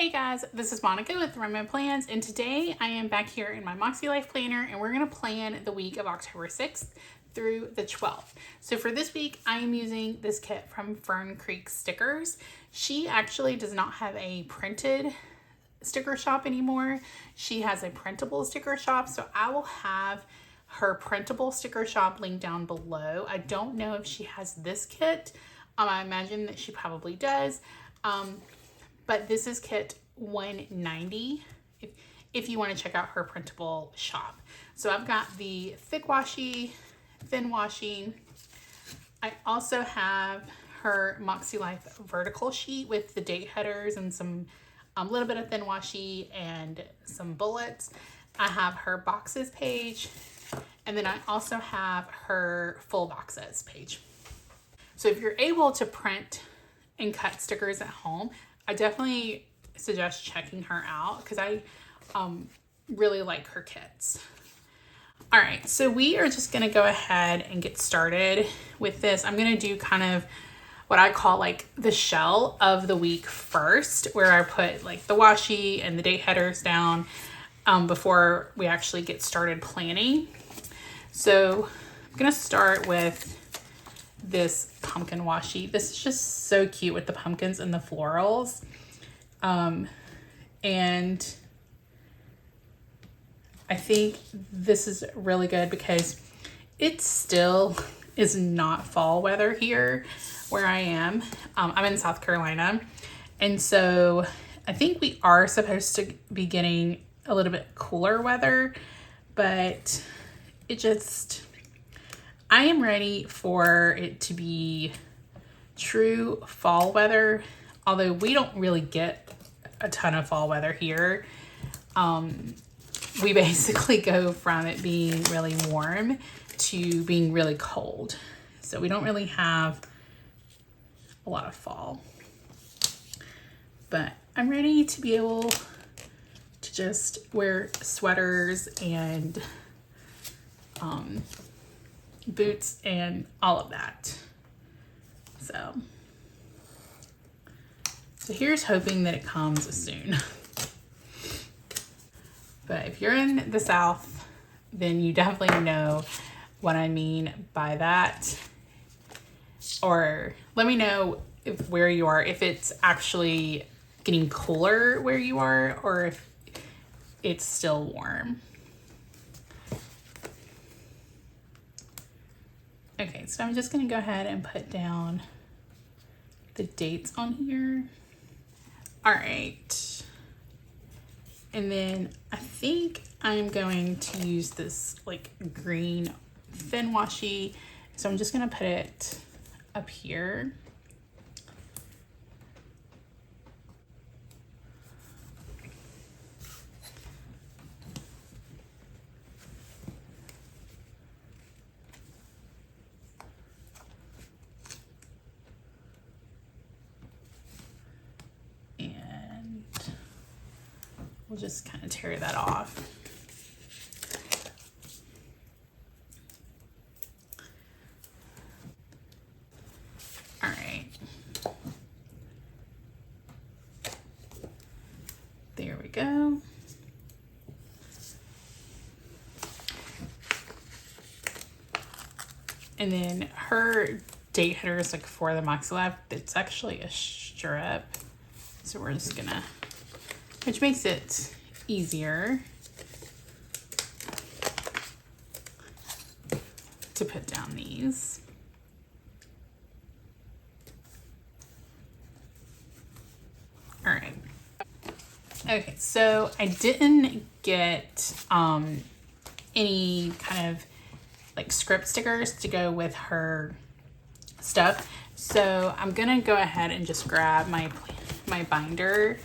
Hey guys, this is Monica with romoplans, and today I am back here in my MakseLife planner, and we're going to plan the week of October 6th through the 12th. So for this week, I am using this kit from Fern stickers. She actually does not have a printed sticker shop anymore. She has a printable sticker shop, so I will have her printable sticker shop linked down below. I don't know if she has this kit. I imagine that she probably does. But this is kit 190 if you want to check out her printable shop. So I've got the thick washi, thin washi. I also have her MakseLife vertical sheet with the date headers and some little bit of thin washi and some bullets. I have her boxes page, and then I also have her full boxes page. So if you're able to print and cut stickers at home, I definitely suggest checking her out because I really like her kits. All right, so we are just gonna go ahead and get started with this. I'm gonna do kind of what I call like the shell of the week first, where I put like the washi and the date headers down before we actually get started planning. So I'm gonna start with this pumpkin washi. This is just so cute with the pumpkins and the florals. And I think this is really good because it still is not fall weather here where I am. I'm in South Carolina. And so I think we are supposed to be getting a little bit cooler weather, but I am ready for it to be true fall weather, although we don't really get a ton of fall weather here. We basically go from it being really warm to being really cold. So we don't really have a lot of fall. But I'm ready to be able to just wear sweaters and boots and all of that. So here's hoping that it comes soon. But if you're in the South, then you definitely know what I mean by that. Or let me know where you are, if it's actually getting cooler where you are or if it's still warm. Okay, so I'm just gonna go ahead and put down the dates on here. All right. And then I think I'm going to use this like green thin washi. So I'm just gonna put it up here. We'll just kind of tear that off. All right. There we go. And then her date header is like for the MakseLife. It's actually a strip. So we're just gonna, which makes it easier to put down these. All right. Okay, so I didn't get any kind of like script stickers to go with her stuff. So I'm gonna go ahead and just grab my binder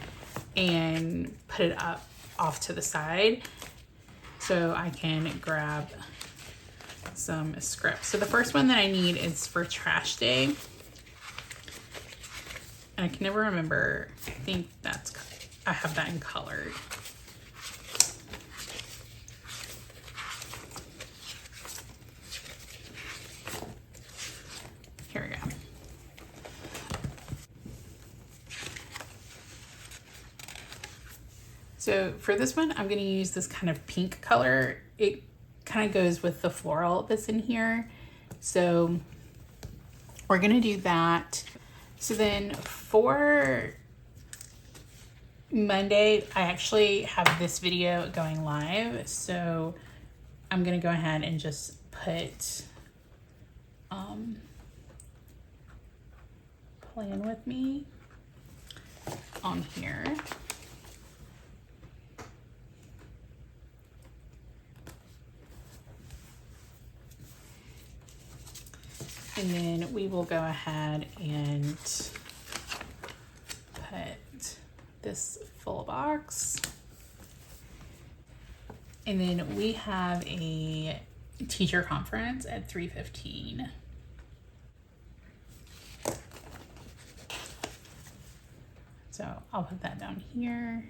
and put it up off to the side so I can grab some scripts. So the first one that I need is for trash day. And I can never remember, I think I have that in colored. Here we go. So for this one, I'm going to use this kind of pink color. It kind of goes with the floral that's in here. So we're going to do that. So then for Monday, I actually have this video going live. So I'm going to go ahead and just put Plan With Me on here. And then we will go ahead and put this full box. And then we have a teacher conference at 3:15. So I'll put that down here.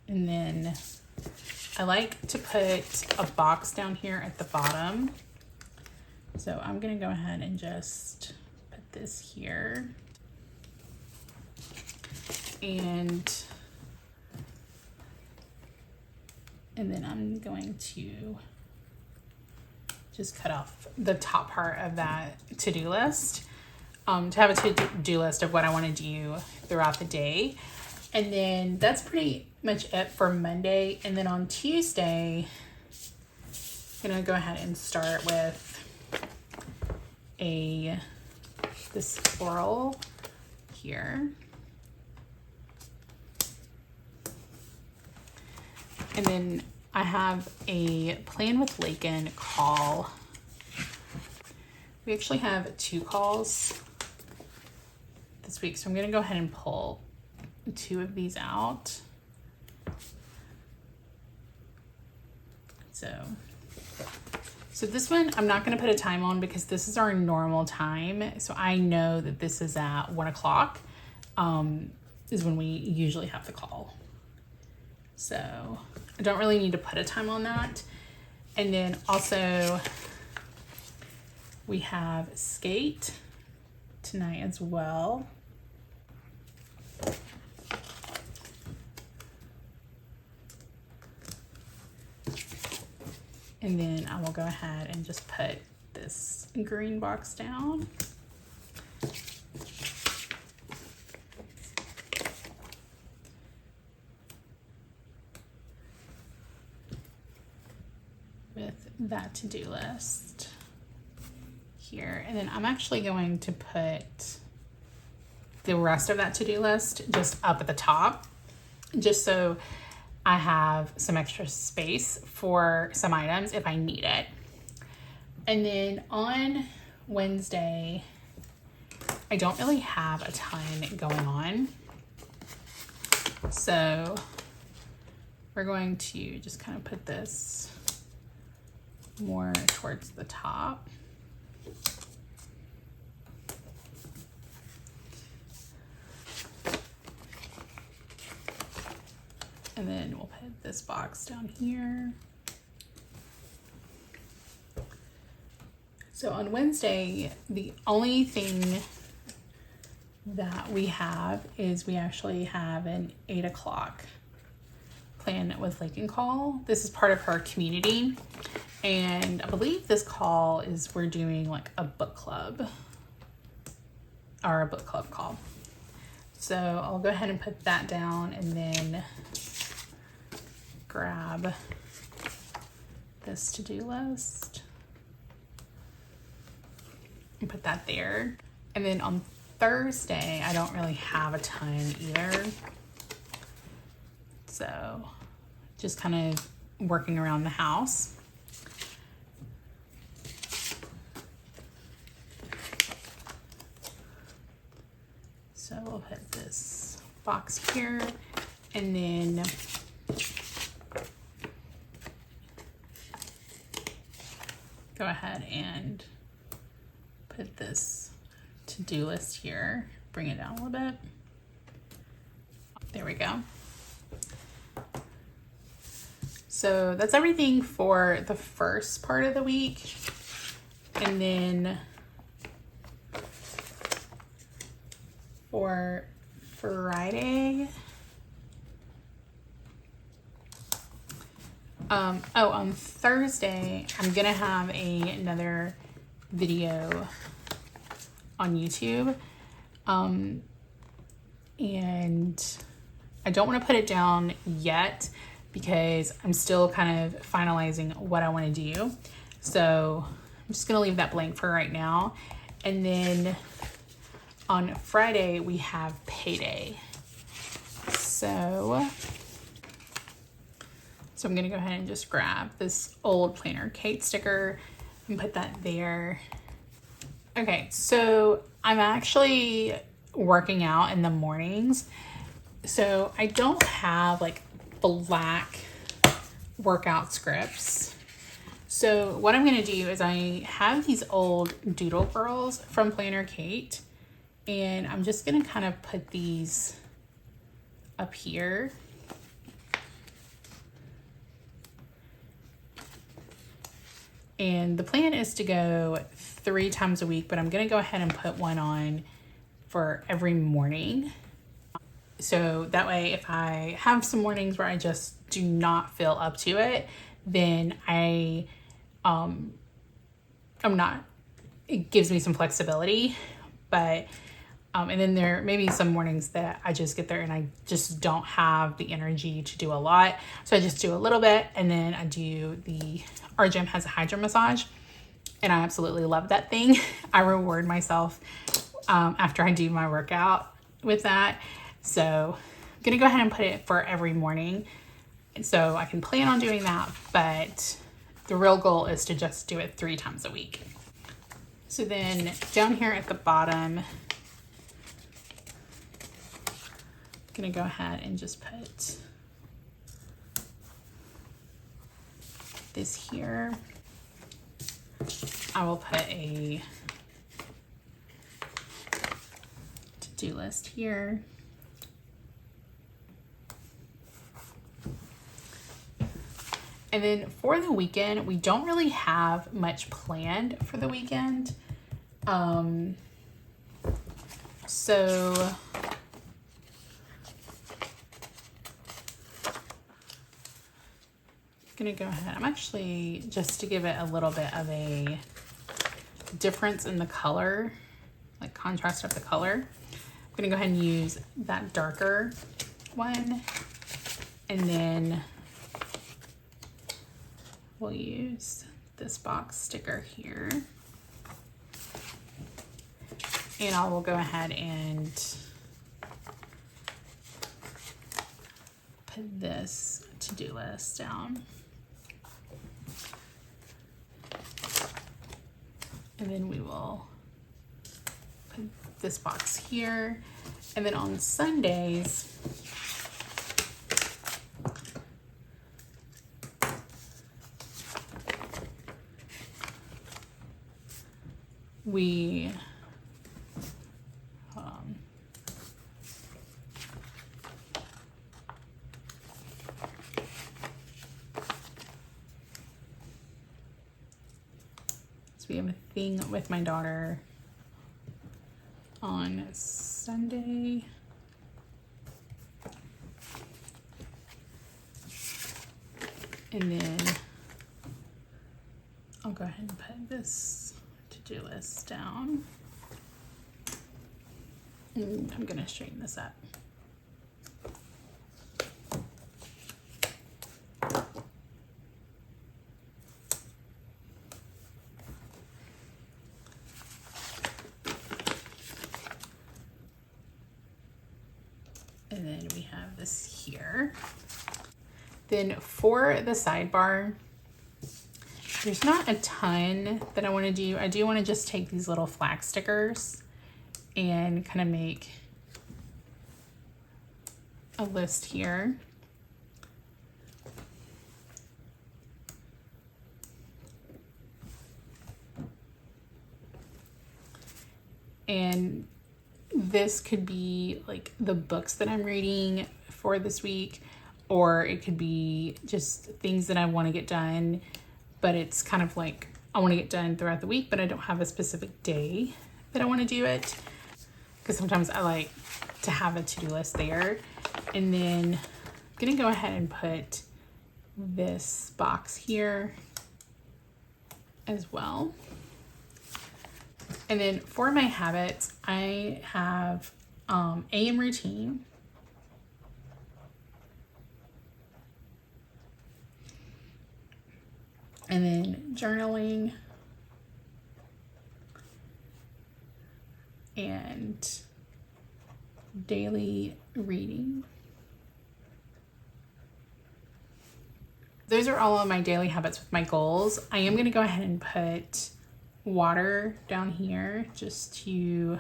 And then I like to put a box down here at the bottom. So I'm gonna go ahead and just put this here. And then I'm going to just cut off the top part of that to-do list, to have a to-do list of what I want to do throughout the day. And then that's pretty much it for Monday. And then on Tuesday, I'm gonna go ahead and start with this floral here. And then I have a Plan with Lakin call. We actually have 2 calls this week, so I'm gonna go ahead and pull 2 of these out. So this one, I'm not gonna put a time on because this is our normal time. So I know that this is at 1 o'clock, is when we usually have the call. So I don't really need to put a time on that. And then also we have skate tonight as well. And then I will go ahead and just put this green box down. With that to-do list here. And then I'm actually going to put the rest of that to-do list just up at the top, just so I have some extra space for some items if I need it. And then on Wednesday, I don't really have a ton going on. So we're going to just kind of put this more towards the top. And then we'll put this box down here. So on Wednesday, the only thing that we have is we actually have an 8 o'clock Plan with Lakin call. This is part of her community. And I believe this call is we're doing like a book club, or a book club call. So I'll go ahead and put that down and then grab this to-do list and put that there. And then on Thursday, I don't really have a ton either. So just kind of working around the house. So we'll put this box here and then go ahead and put this to-do list here, bring it down a little bit. There we go. So that's everything for the first part of the week. And then for Friday, on Thursday, I'm gonna have another video on YouTube. And I don't want to put it down yet because I'm still kind of finalizing what I want to do. So I'm just gonna leave that blank for right now. And then on Friday, we have payday. So I'm gonna go ahead and just grab this old planner Kate sticker and put that there. Okay, so I'm actually working out in the mornings. So I don't have like black workout scripts. So what I'm gonna do is I have these old doodle girls from Planner Kate, and I'm just gonna kind of put these up here. And the plan is to go 3 times a week, but I'm gonna go ahead and put one on for every morning. So that way, if I have some mornings where I just do not feel up to it, then it gives me some flexibility. But and then there may be some mornings that I just get there and I just don't have the energy to do a lot. So I just do a little bit, and then I do our gym has a hydro massage, and I absolutely love that thing. I reward myself after I do my workout with that. So I'm gonna go ahead and put it for every morning. And so I can plan on doing that, but the real goal is to just do it 3 times a week. So then down here at the bottom, I'm gonna go ahead and just put this here. I will put a to-do list here. And then for the weekend, we don't really have much planned for the weekend. So gonna go ahead. I'm actually, just to give it a little bit of a difference in the color, like contrast of the color, I'm gonna go ahead and use that darker one, and then we'll use this box sticker here, and I will go ahead and put this to-do list down. And then we will put this box here. And then on Sundays, we we have a thing with my daughter on Sunday. And then I'll go ahead and put this to-do list down. And I'm gonna straighten this up. And then we have this here. Then for the sidebar, there's not a ton that I want to do. I do want to just take these little flag stickers and kind of make a list here. And this could be like the books that I'm reading for this week, or it could be just things that I want to get done, but it's kind of like I want to get done throughout the week, but I don't have a specific day that I want to do it, because sometimes I like to have a to-do list there. And then I'm gonna go ahead and put this box here as well. And then for my habits, I have AM routine, and then journaling, and daily reading. Those are all of my daily habits with my goals. I am going to go ahead and put water down here just to,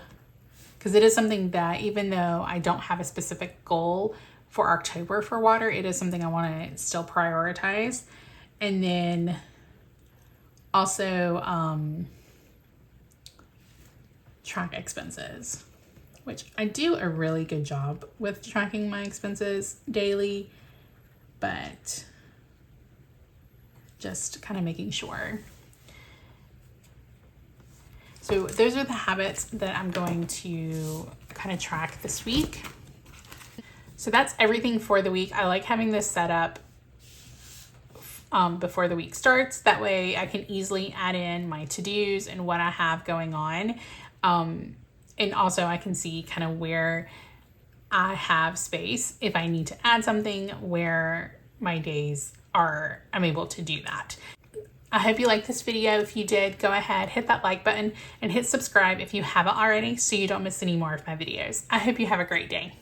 because it is something that even though I don't have a specific goal for October for water, it is something I want to still prioritize. And then also track expenses, which I do a really good job with tracking my expenses daily, but just kind of making sure. So those are the habits that I'm going to kind of track this week. So that's everything for the week. I like having this set up before the week starts. That way I can easily add in my to-dos and what I have going on. And also I can see kind of where I have space if I need to add something, where my days are, I'm able to do that. I hope you liked this video. If you did, go ahead, hit that like button and hit subscribe if you haven't already, so you don't miss any more of my videos. I hope you have a great day.